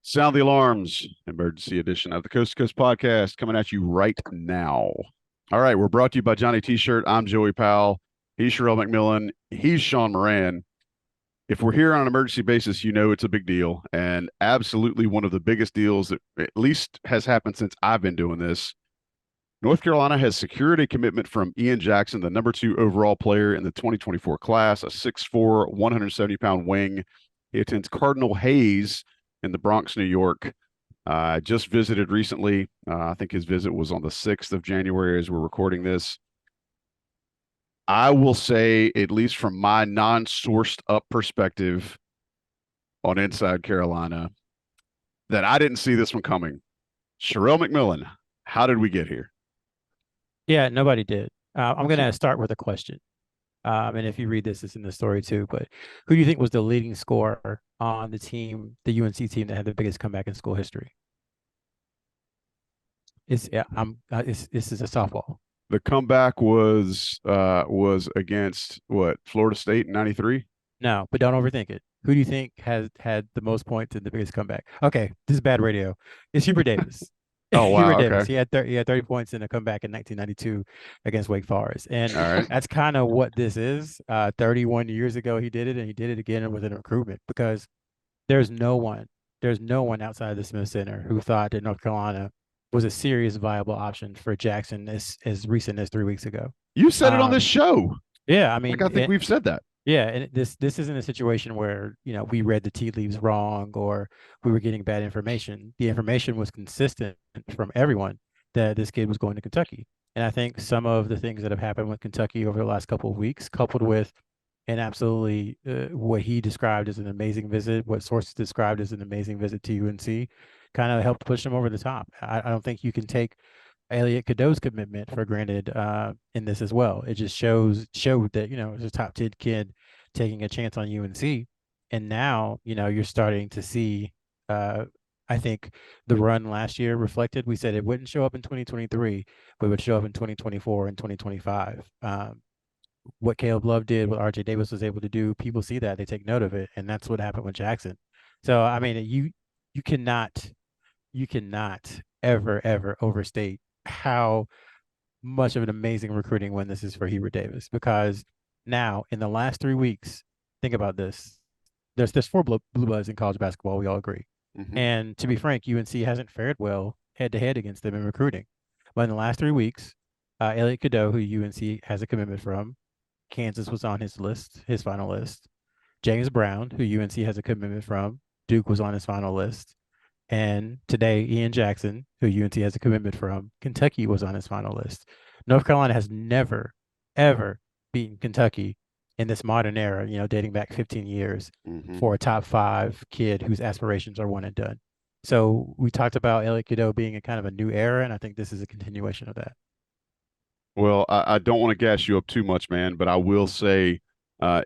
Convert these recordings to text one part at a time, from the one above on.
Sound the alarms. Emergency edition of the Coast to Coast podcast coming at you right now. All right, we're brought to you by Johnny T-Shirt. I'm Joey Powell. He's Sherrell McMillan. He's Sean Moran. If we're here on an emergency basis, you know it's a big deal, and absolutely one of the biggest deals that at least has happened since I've been doing this. North Carolina has secured a commitment from Ian Jackson, the number 2 overall player in the 2024 class, a 6'4", 170-pound wing. He attends Cardinal Hayes in the Bronx, New York. Just visited recently. I think his visit was on the 6th of January as we're recording this. I will say, at least from my non-sourced up perspective on Inside Carolina, that I didn't see this one coming. Sherrell McMillan, how did we get here? Yeah, nobody did. I'm going to start with a question. And if you read this, it's in the story too. But who do you think was the leading scorer on the team, the UNC team that had the biggest comeback in school history? It's yeah, this is a softball. The comeback was against what, Florida State in '93. No, but don't overthink it. Who do you think has had the most points in the biggest comeback? Okay, this is bad radio. It's Hubert Davis. Oh Hubert wow, Davis. okay, He had 30 points in a comeback in 1992 against Wake Forest, and all right. that's kind of what this is. 31 years ago he did it, and he did it again with an recruitment because there's no one, there's no one outside of the Smith Center who thought that North Carolina was a serious viable option for Jackson as recent as 3 weeks ago. You said it on this Um, show. yeah, I Like mean, I think we've said that. yeah, and this isn't a situation where, we read the tea leaves wrong or we were getting bad information. The information was consistent from everyone that this kid was going to Kentucky. And I think some of the things that have happened with Kentucky over the last couple of weeks, coupled with an absolutely what he described as an amazing visit, what sources described as an amazing visit to UNC, kind of helped push him over the top. I don't think you can take Elliot Cadeau's commitment for granted in this as well. It just showed that it's a top 10 kid taking a chance on UNC, and now you're starting to see. I think the run last year reflected. We said it wouldn't show up in 2023, but it would show up in 2024 and 2025. What Caleb Love did, what RJ Davis was able to do, people see that, they take note of it, and that's what happened with Jackson. So I mean, you cannot ever overstate how much of an amazing recruiting win this is for Hubert Davis, because now in the last 3 weeks, think about this. There's four blue bloods in college basketball. We all agree. Mm-hmm. And to be frank, UNC hasn't fared well head to head against them in recruiting. But in the last 3 weeks, Elliot Cadeau, who UNC has a commitment from, Kansas was on his list, his final list. James Brown, who UNC has a commitment from, Duke was on his final list. And today, Ian Jackson, who UNC has a commitment from, Kentucky was on his final list. North Carolina has never, ever beaten Kentucky in this modern era, dating back 15 years Mm-hmm. for a top five kid whose aspirations are one and done. So we talked about Elliot Cadeau being a kind of a new era, and I think this is a continuation of that. Well, I don't want to gas you up too much, man, but I will say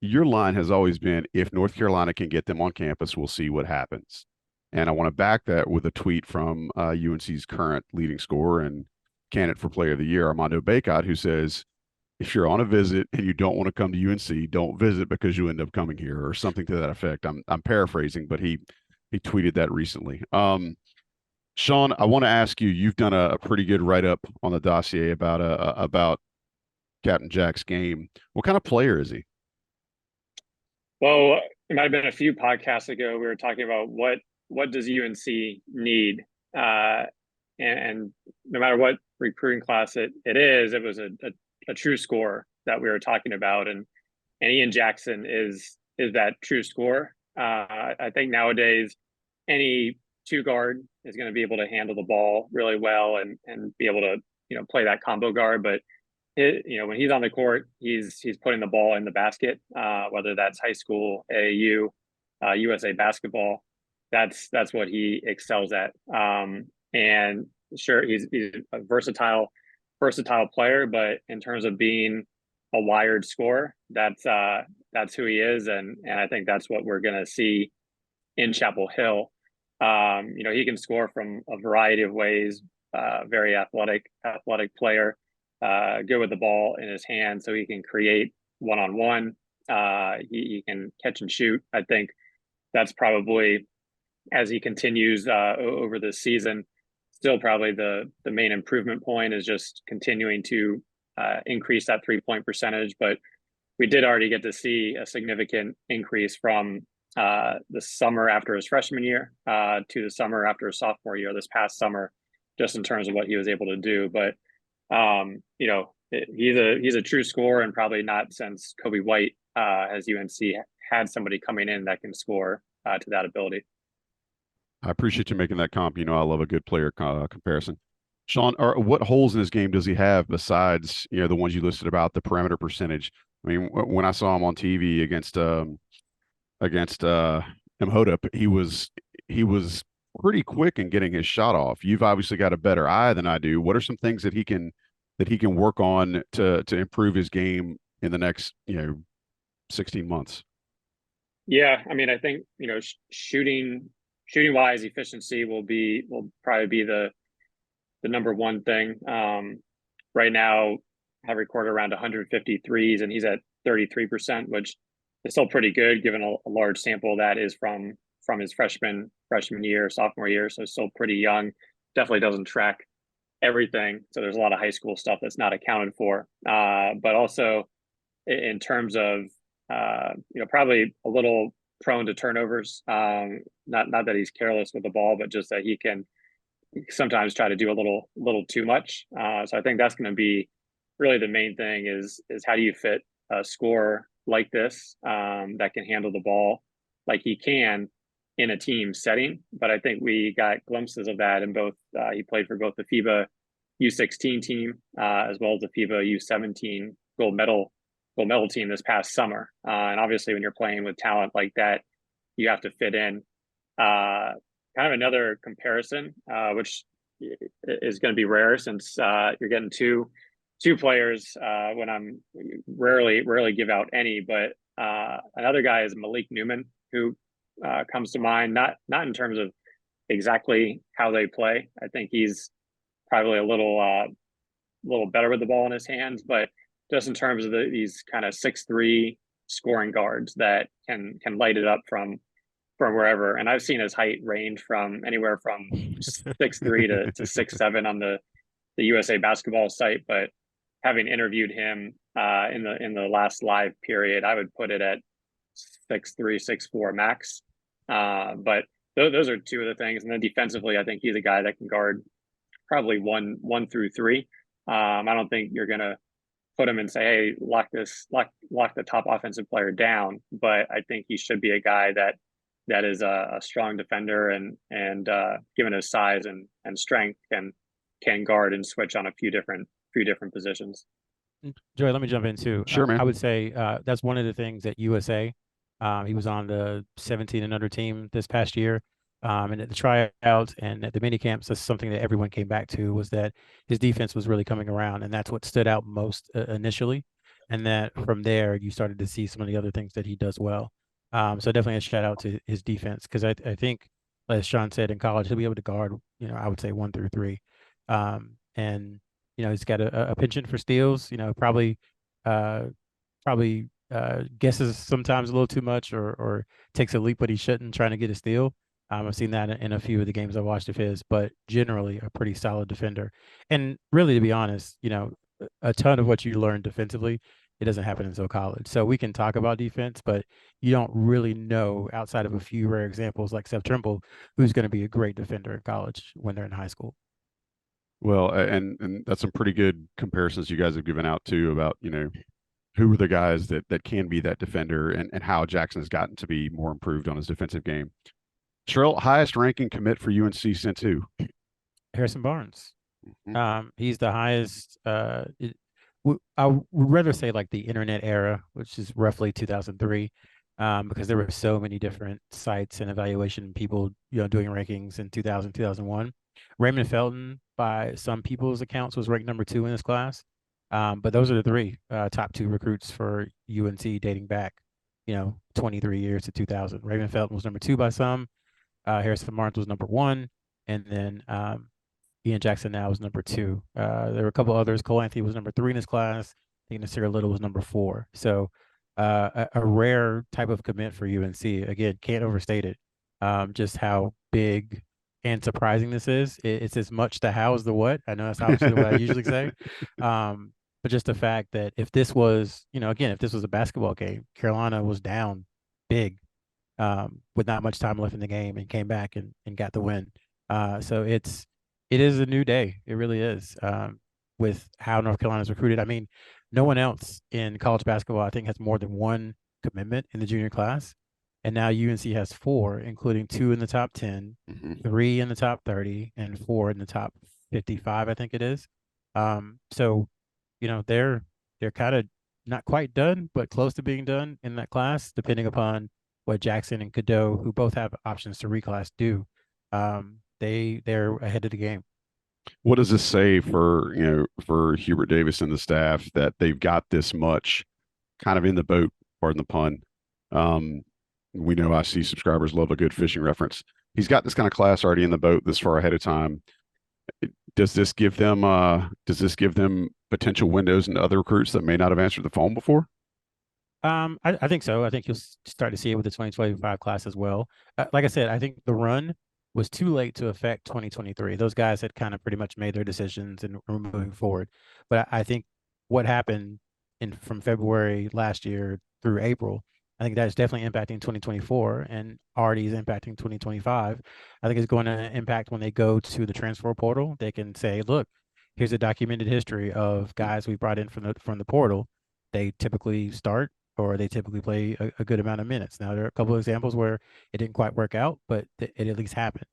your line has always been, if North Carolina can get them on campus, we'll see what happens. And I want to back that with a tweet from UNC's current leading scorer and candidate for Player of the Year, Armando Bacot, who says, if you're on a visit and you don't want to come to UNC, don't visit because you end up coming here, or something to that effect. I'm paraphrasing, but he tweeted that recently. Sean, I want to ask you. You've done a pretty good write up on the dossier about Captain Jack's game. What kind of player is he? Well, it might have been a few podcasts ago. We were talking about what does UNC need, and no matter what recruiting class it is, it was a true scorer that we were talking about, and Ian Jackson is that true scorer. I think nowadays any two guard is going to be able to handle the ball really well and be able to play that combo guard, but when he's on the court, he's putting the ball in the basket, whether that's high school, AAU, USA basketball. That's what he excels at. And sure, he's a versatile player, but in terms of being a wired scorer, that's who he is, and I think that's what we're going to see in Chapel Hill. He can score from a variety of ways. Very athletic player. Good with the ball in his hand, so he can create one-on-one. He can catch and shoot. I think that's probably as he continues over the season. Still, probably the main improvement point is just continuing to increase that 3-point percentage. But we did already get to see a significant increase from the summer after his freshman year to the summer after his sophomore year, this past summer, just in terms of what he was able to do. But he's a true scorer, and probably not since Kobe White has UNC had somebody coming in that can score to that ability. I appreciate you making that comp. I love a good player comparison. Sean, what holes in his game does he have besides the ones you listed about the perimeter percentage? I mean, when I saw him on TV against Imhotep, he was pretty quick in getting his shot off. You've obviously got a better eye than I do. What are some things that he can work on to improve his game in the next 16 months? Yeah, I mean, I think shooting wise, efficiency will probably be the number one thing. Right now, I recorded around 150 threes, and he's at 33%, which is still pretty good given a large sample that is from his freshman year, sophomore year. So still pretty young. Definitely doesn't track everything. So there's a lot of high school stuff that's not accounted for. But also in terms of probably a little prone to turnovers. Not that he's careless with the ball, but just that he can sometimes try to do a little too much. So I think that's going to be really the main thing is how do you fit a scorer like this that can handle the ball like he can in a team setting. But I think we got glimpses of that in both. He played for both the FIBA U16 team as well as the FIBA U17 gold medal team this past summer. And obviously when you're playing with talent like that, you have to fit in. Kind of another comparison, which is going to be rare since you're getting two players when I'm rarely give out any, but another guy is Malik Newman, who comes to mind, not in terms of exactly how they play. I think he's probably a little better with the ball in his hands, but just in terms of these kind of 6'3" scoring guards that can light it up from wherever. And I've seen his height range from anywhere from 6'3" to 6'7" on the USA Basketball site. But having interviewed him in the last live period, I would put it at 6'3", 6'4" max. But those are two of the things. And then defensively, I think he's a guy that can guard probably one through three. I don't think you're gonna put him and say, hey, lock the top offensive player down. But I think he should be a guy that is a strong defender and given his size and strength can guard and switch on a few different positions. Joey, let me jump in too. Sure, man. I would say that's one of the things at USA. He was on the 17 and under team this past year. And at the tryouts and at the mini camps, that's something that everyone came back to, was that his defense was really coming around. And that's what stood out most initially. And that from there, you started to see some of the other things that he does well. So definitely a shout out to his defense, because I think, as Sean said, in college, he'll be able to guard, I would say 1 through 3. And, he's got a penchant for steals, probably guesses sometimes a little too much or takes a leap, but he shouldn't, trying to get a steal. I've seen that in a few of the games I watched of his, but generally a pretty solid defender. And really, to be honest, a ton of what you learn defensively, it doesn't happen until college. So we can talk about defense, but you don't really know, outside of a few rare examples like Seth Trimble, who's going to be a great defender in college when they're in high school. Well, and that's some pretty good comparisons you guys have given out too about, who are the guys that can be that defender and how Jackson has gotten to be more improved on his defensive game. Sherrell, highest ranking commit for UNC since who? Harrison Barnes. Mm-hmm. He's the highest. I would rather say like the internet era, which is roughly 2003, because there were so many different sites and evaluation people, doing rankings in 2000, 2001. Raymond Felton, by some people's accounts, was ranked number 2 in his class. But those are the 3 top 2 recruits for UNC dating back, 23 years to 2000. Raymond Felton was number 2 by some. Harrison Barnes was number 1, and then Ian Jackson now is number 2. There were a couple others. Cole Anthony was number 3 in his class. I think Nasir Little was number 4. So a rare type of commit for UNC. Again, can't overstate it. just how big and surprising this is. It's as much the how as the what. I know that's obviously what I usually say. But just the fact that if this was, again, if this was a basketball game, Carolina was down big with not much time left in the game and came back and got the win. So it is a new day. It really is, with how North Carolina's recruited. I mean, no one else in college basketball, I think, has more than one commitment in the junior class. And now UNC has four, including two in the top 10, three in the top 30, and four in the top 55, I think it is. So, they're kind of not quite done, but close to being done in that class, depending upon what Jackson and Cadeau, who both have options to reclass, do. They're ahead of the game. What does this say for Hubert Davis and the staff that they've got this much kind of in the boat, pardon the pun? We know IC subscribers love a good fishing reference. He's got this kind of class already in the boat this far ahead of time. Does this give them potential windows into other recruits that may not have answered the phone before? I think so. I think you'll start to see it with the 2025 class as well. Like I said, I think the run was too late to affect 2023. Those guys had kind of pretty much made their decisions and were moving forward. But I think what happened from February last year through April, I think that is definitely impacting 2024 and already is impacting 2025. I think it's going to impact when they go to the transfer portal. They can say, look, here's a documented history of guys we brought in from the portal. They typically start or they typically play a good amount of minutes. Now, there are a couple of examples where it didn't quite work out, but it at least happened.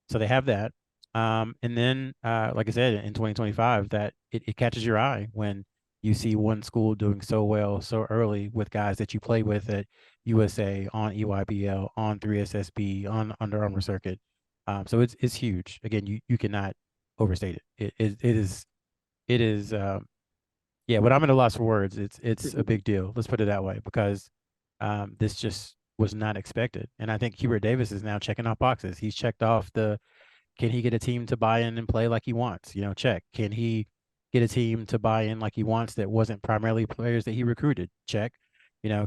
So they have that. And then, like I said, in 2025, that it catches your eye when you see one school doing so well so early with guys that you play with at USA, on EYBL, on 3SSB, on Under Armour circuit. So it's huge. Again, you cannot overstate it. It is. Yeah, when I'm at a loss for words, it's a big deal. Let's put it that way, because this just was not expected. And I think Hubert Davis is now checking off boxes. He's checked off can he get a team to buy in and play like he wants? Check. Can he get a team to buy in like he wants that wasn't primarily players that he recruited? Check.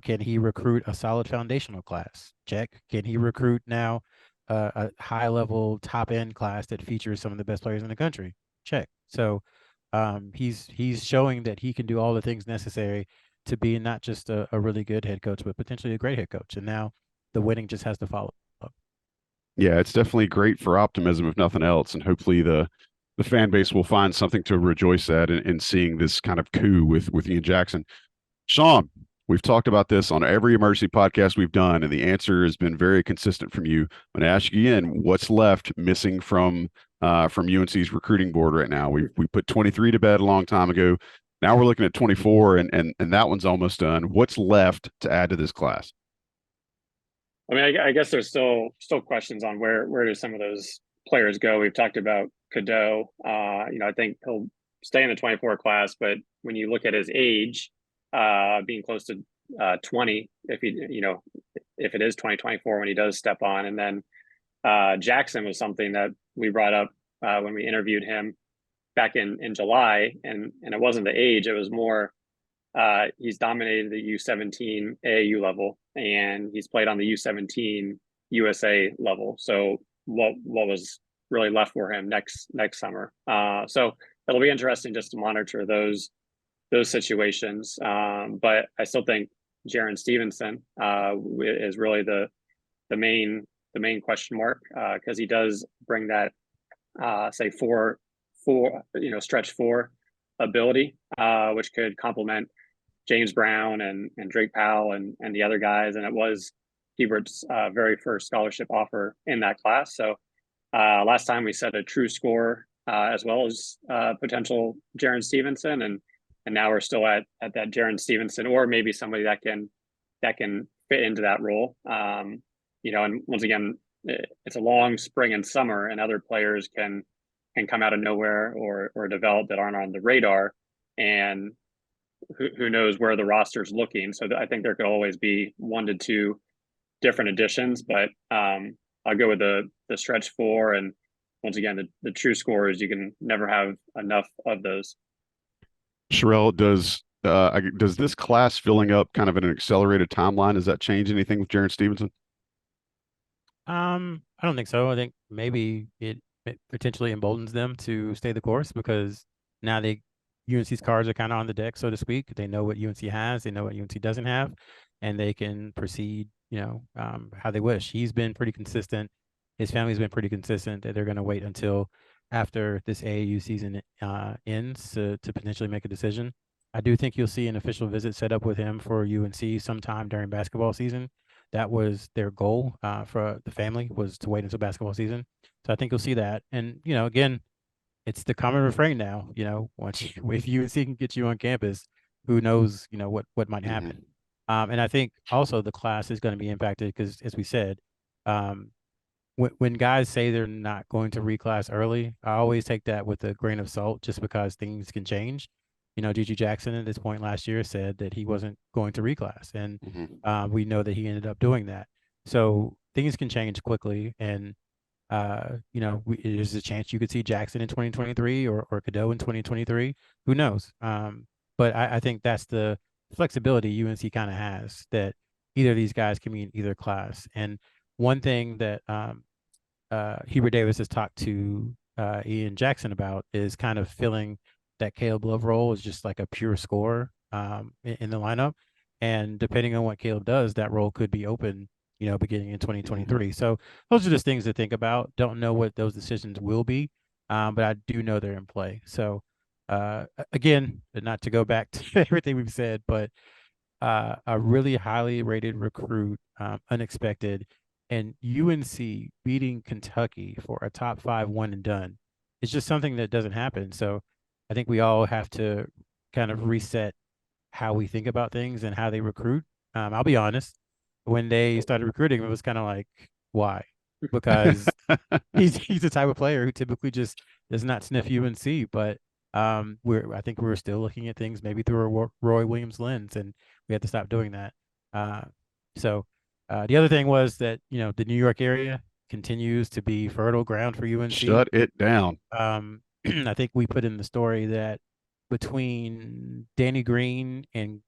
Can he recruit a solid foundational class? Check. Can he recruit now a high level top end class that features some of the best players in the country? Check. So he's showing that he can do all the things necessary to be not just a really good head coach, but potentially a great head coach. And now the winning just has to follow up. Yeah, it's definitely great for optimism, if nothing else. And hopefully the fan base will find something to rejoice at in seeing this kind of coup with Ian Jackson. Sean, we've talked about this on every emergency podcast we've done, and the answer has been very consistent from you. I'm going to ask you again, what's left missing from UNC's recruiting board right now? We put 23 to bed a long time ago. Now we're looking at 24, and that one's almost done. What's left to add to this class? I mean, I guess there's still questions on where do some of those players go. We've talked about Cadeau. I think he'll stay in the 24 class, but when you look at his age, being close to 20, if it is 2024 when he does step on, and then Jackson was something that we brought up when we interviewed him back in July, and it wasn't the age; it was more he's dominated the U17 AAU level, and he's played on the U17 USA level. So what was really left for him next summer? So it'll be interesting just to monitor those situations. But I still think Jaron Stevenson is really the main question mark, because he does bring that say four stretch four ability, which could complement James Brown and Drake Powell and the other guys. And it was Hubert's very first scholarship offer in that class. So last time we set a true score as well as potential Jaron Stevenson, and now we're still at that Jaron Stevenson, or maybe somebody that can fit into that role. And once again, it's a long spring and summer, and other players can come out of nowhere or develop that aren't on the radar, and who knows where the roster's looking. So I think there could always be 1 to 2 different additions, but I'll go with the stretch four. And once again, the true scorers, you can never have enough of those. Sherrell, does this class filling up kind of in an accelerated timeline? Does that change anything with Jaron Stevenson? I don't think so. I think maybe it potentially emboldens them to stay the course because now UNC's cards are kind of on the deck, so to speak. They know what UNC has, they know what UNC doesn't have, and they can proceed, how they wish. He's been pretty consistent. His family's been pretty consistent that they're going to wait until after this AAU season ends to potentially make a decision. I do think you'll see an official visit set up with him for UNC sometime during basketball season. That was their goal for the family, was to wait until basketball season. So I think you'll see that. And, again, it's the common refrain now, once if UNC can get you on campus, who knows, what might happen. And I think also the class is going to be impacted because, as we said, when guys say they're not going to reclass early, I always take that with a grain of salt just because things can change. Gigi Jackson at this point last year said that he wasn't going to reclass, and we know that he ended up doing that. So things can change quickly, and there's a chance you could see Jackson in 2023 or Cadeau in 2023. Who knows? But I think that's the flexibility UNC kind of has, that either of these guys can be in either class. And one thing that Hubert Davis has talked to Ian Jackson about is kind of filling that Caleb Love role is just like a pure scorer in the lineup. And depending on what Caleb does, that role could be open, beginning in 2023. So those are just things to think about. Don't know what those decisions will be, but I do know they're in play. So again, not to go back to everything we've said, but a really highly rated recruit, unexpected, and UNC beating Kentucky for a top 5 one and done. It's just something that doesn't happen. So I think we all have to kind of reset how we think about things and how they recruit. I'll be honest, when they started recruiting, it was kind of like, why? Because he's the type of player who typically just does not sniff UNC. But I think we're still looking at things maybe through a Roy Williams lens, and we have to stop doing that. So the other thing was that the New York area continues to be fertile ground for UNC. Shut it down. I think we put in the story that between Danny Green and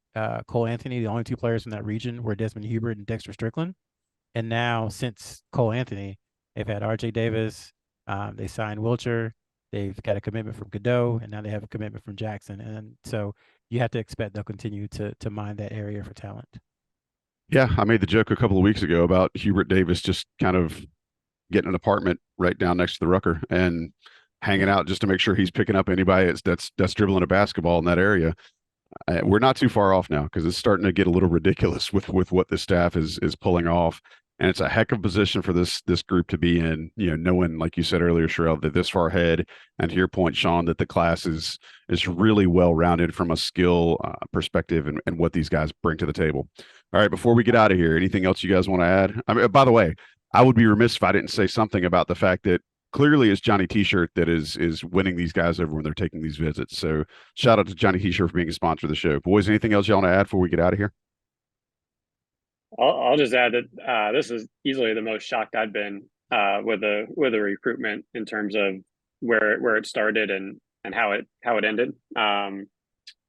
Cole Anthony, the only 2 players from that region were Desmond Hubert and Dexter Strickland. And now, since Cole Anthony, they've had RJ Davis, they signed Wilcher, they've got a commitment from Cadeau, and now they have a commitment from Jackson. And so you have to expect they'll continue to mine that area for talent. Yeah, I made the joke a couple of weeks ago about Hubert Davis just kind of getting an apartment right down next to the Rucker and hanging out just to make sure he's picking up anybody that's dribbling a basketball in that area. We're not too far off now because it's starting to get a little ridiculous with what the staff is pulling off, and it's a heck of a position for this group to be in. Knowing, like you said earlier, Sherrell, that this far ahead, and to your point, Sean, that the class is really well rounded from a skill perspective and what these guys bring to the table. All right, before we get out of here, anything else you guys want to add? I mean, by the way, I would be remiss if I didn't say something about the fact that clearly it's Johnny T-shirt that is winning these guys over when they're taking these visits. So shout out to Johnny T-shirt for being a sponsor of the show. Boys, anything else y'all want to add before we get out of here? I'll just add that this is easily the most shocked I've been with the recruitment in terms of where it started and how it ended,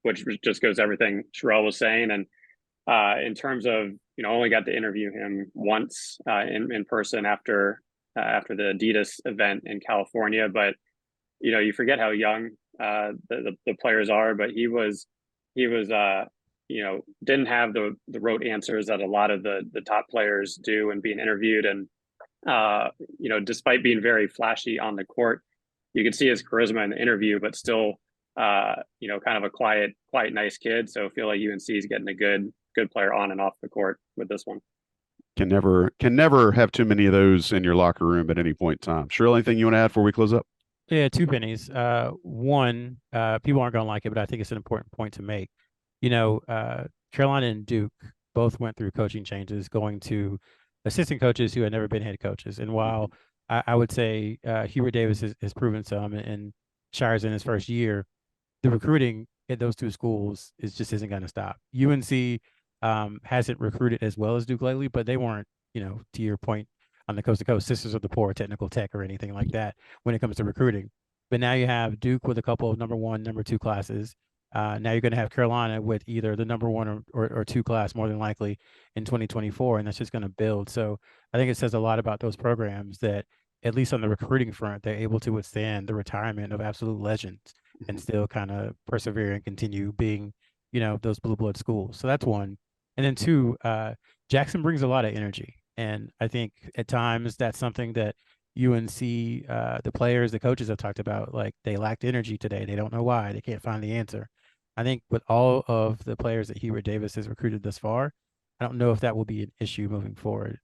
which just goes everything Sherrell was saying. And in terms of only got to interview him once in person after the Adidas event in California, but you forget how young the players are. But he was didn't have the rote answers that a lot of the top players do and being interviewed. And despite being very flashy on the court, you could see his charisma in the interview, but still kind of a quiet, nice kid. So I feel like UNC is getting a good player on and off the court with this one. Can never have too many of those in your locker room at any point in time. Sherrell, anything you want to add before we close up? Yeah, 2 pennies. One, people aren't going to like it, but I think it's an important point to make. Carolina and Duke both went through coaching changes, going to assistant coaches who had never been head coaches. And while I would say Hubert Davis has proven some and Shire's in his first year, the recruiting at those 2 schools just isn't going to stop. UNC hasn't recruited as well as Duke lately, but they weren't, to your point, on the coast to coast sisters of the poor technical tech or anything like that when it comes to recruiting. But now you have Duke with a couple of number 1, number 2 classes. Now you're going to have Carolina with either the number one or two class more than likely in 2024, and that's just going to build. So I think it says a lot about those programs that, at least on the recruiting front, they're able to withstand the retirement of absolute legends and still kind of persevere and continue being, those blue blood schools. So that's one. And then two, Jackson brings a lot of energy. And I think at times that's something that UNC, the players, the coaches have talked about, like they lacked energy today. They don't know why. They can't find the answer. I think with all of the players that Hubert Davis has recruited thus far, I don't know if that will be an issue moving forward.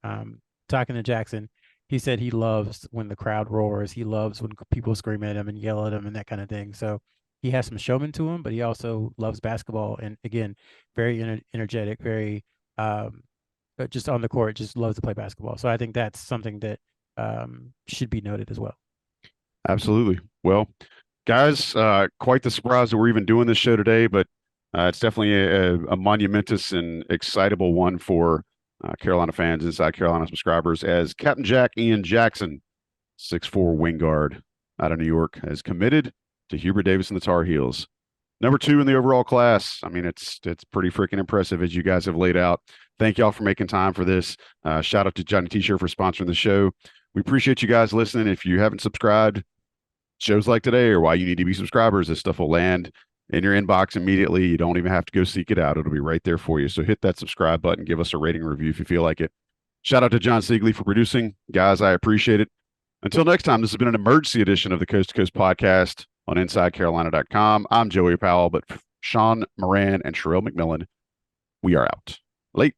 Talking to Jackson, he said he loves when the crowd roars. He loves when people scream at him and yell at him and that kind of thing. So he has some showman to him, but he also loves basketball. And again, very energetic, very just on the court, just loves to play basketball. So I think that's something that should be noted as well. Absolutely. Well, guys, quite the surprise that we're even doing this show today, but it's definitely a monumentous and excitable one for Carolina fans, Inside Carolina subscribers, as Captain Jack Ian Jackson, 6'4" wing guard out of New York, has committed to Hubert Davis and the Tar Heels. Number 2 in the overall class. I mean, it's pretty freaking impressive as you guys have laid out. Thank y'all for making time for this. Shout out to Johnny T-Shirt for sponsoring the show. We appreciate you guys listening. If you haven't subscribed, shows like today are why you need to be subscribers. This stuff will land in your inbox immediately. You don't even have to go seek it out. It'll be right there for you. So hit that subscribe button. Give us a rating review if you feel like it. Shout out to John Siegley for producing. Guys, I appreciate it. Until next time, this has been an emergency edition of the Coast to Coast podcast on InsideCarolina.com. I'm Joey Powell, but Sean Moran and Sherrell McMillan, we are out. Late.